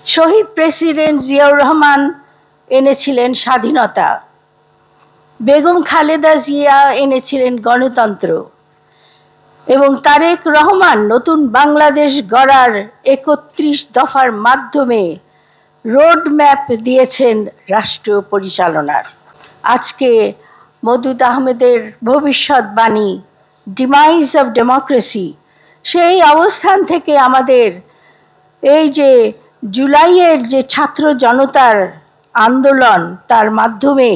শহীদ president Ziaur Rahman এনেছিলেন স্বাধীনতা, বেগম খালেদা জিয়া এনেছিলেন গণতন্ত্র এবং তারেক রহমান নতুন বাংলাদেশ গড়ার ৩১ দফার মাধ্যমে রোড ম্যাপ দিয়েছেন রাষ্ট্র পরিচালনার। আজকে মওদুদ আহমেদের ভবিষ্যৎবাণী ডিমাইজ অফ ডেমোক্রেসি, সেই অবস্থান থেকে আমাদের এই যে জুলাইয়ের যে ছাত্র জনতার আন্দোলন, তার মাধ্যমে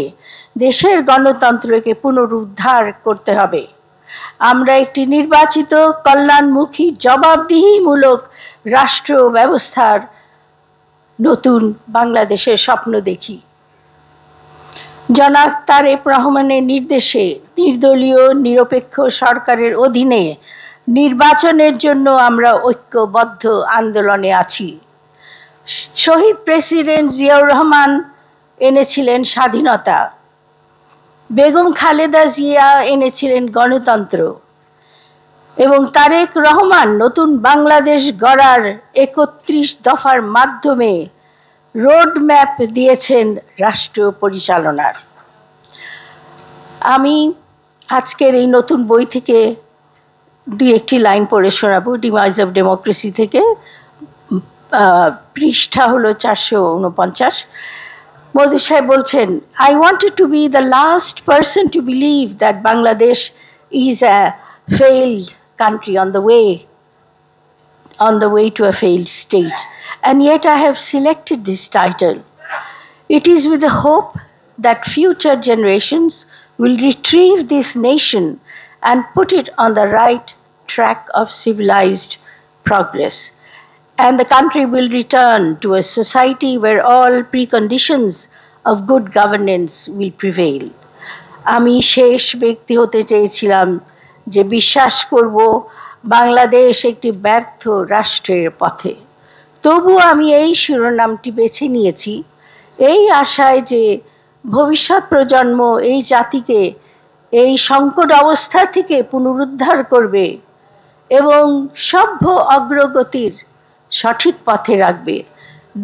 দেশের গণতন্ত্রকে পুনরুদ্ধার করতে হবে। আমরা একটি নির্বাচিত কল্যাণমুখী জবাবদিহিমূলক রাষ্ট্র ব্যবস্থার নতুন বাংলাদেশের স্বপ্ন দেখি। জনাব তারেক রহমানের নির্দেশে নির্দলীয় নিরপেক্ষ সরকারের অধীনে নির্বাচনের জন্য আমরা ঐক্যবদ্ধ আন্দোলনে আছি। শহীদ প্রেসিডেন্ট জিয়াউর রহমান এনেছিলেন স্বাধীনতা, বেগম খালেদা জিয়া এনেছিলেন গণতন্ত্র এবং তারেক রহমান নতুন বাংলাদেশ গড়ার ৩১ দফার মাধ্যমে রোড ম্যাপ দিয়েছেন রাষ্ট্র পরিচালনার। আমি আজকের এই নতুন বই থেকে দুই একটি লাইন পড়ে শোনাবো, ডিমাইজ অফ ডেমোক্রেসি থেকে। পৃষ্ঠা হলো 449। মওদুদ সাহেব বলছেন, I wanted to be the last person to believe that Bangladesh is a failed country on the way to a failed state, and yet I have selected this title. It is with the hope that future generations will retrieve this nation and put it on the right track of civilized progress, and the country will return to a society where all preconditions of good governance will prevail. আমি শেষ ব্যক্তি হতে চেয়েছিলাম যে বিশ্বাস করব বাংলাদেশ একটি ব্যর্থ রাষ্ট্রের পথে। তবু আমি এই শিরোনামটি বেছে নিয়েছি এই আশায় যে ভবিষ্যৎ প্রজন্ম এই জাতিকে এই সংকট অবস্থা থেকে পুনরুদ্ধার করবে এবং সভ্য অগ্রগতির সঠিক পথে রাখবে।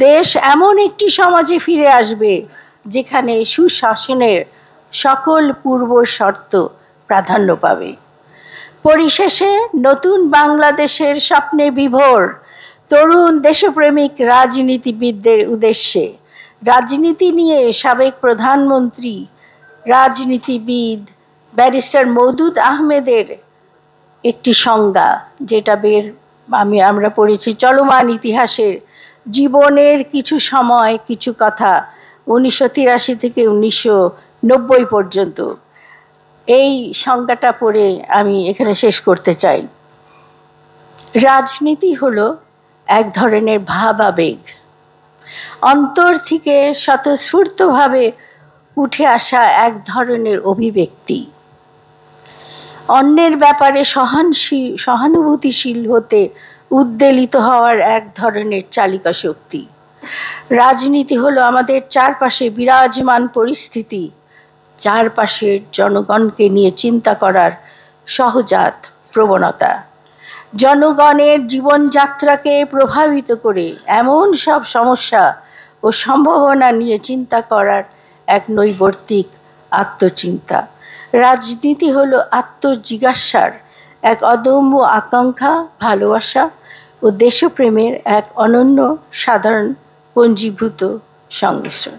দেশ এমন একটি সমাজে ফিরে আসবে যেখানে সুশাসনের সকল পূর্ব শর্ত প্রাধান্য পাবে। পরিশেষে নতুন বাংলাদেশের স্বপ্নে বিভোর তরুণ দেশপ্রেমিক রাজনীতিবিদদের উদ্দেশ্যে রাজনীতি নিয়ে সাবেক প্রধানমন্ত্রী রাজনীতিবিদ ব্যারিস্টার মওদুদ আহমেদের একটি সংজ্ঞা, যেটা আমরা পড়েছি চলমান ইতিহাসের জীবনের কিছু সময় কিছু কথা 1983 থেকে 1990 পর্যন্ত। এই সংজ্ঞাটা পড়ে আমি এখানে শেষ করতে চাই। রাজনীতি হলো এক ধরনের ভাবাবেগ, অন্তর থেকে স্বতঃস্ফূর্তভাবে উঠে আসা এক ধরনের অভিব্যক্তি, অন্যের ব্যাপারে সহানুভূতিশীল হতে উদ্বেলিত হওয়ার এক ধরনের চালিকা শক্তি। রাজনীতি হলো আমাদের চারপাশে বিরাজমান পরিস্থিতি, চারপাশের জনগণকে নিয়ে চিন্তা করার সহজাত প্রবণতা, জনগণের জীবনযাত্রাকে প্রভাবিত করে এমন সব সমস্যা ও সম্ভাবনা নিয়ে চিন্তা করার এক নৈবর্তিক আত্মচিন্তা। রাজনীতি হলো আত্মজিজ্ঞাসার এক অদম্য আকাঙ্ক্ষা, ভালোবাসা ও দেশপ্রেমের এক অনন্য সাধারণ পঞ্জীভূত সংমিশ্রণ।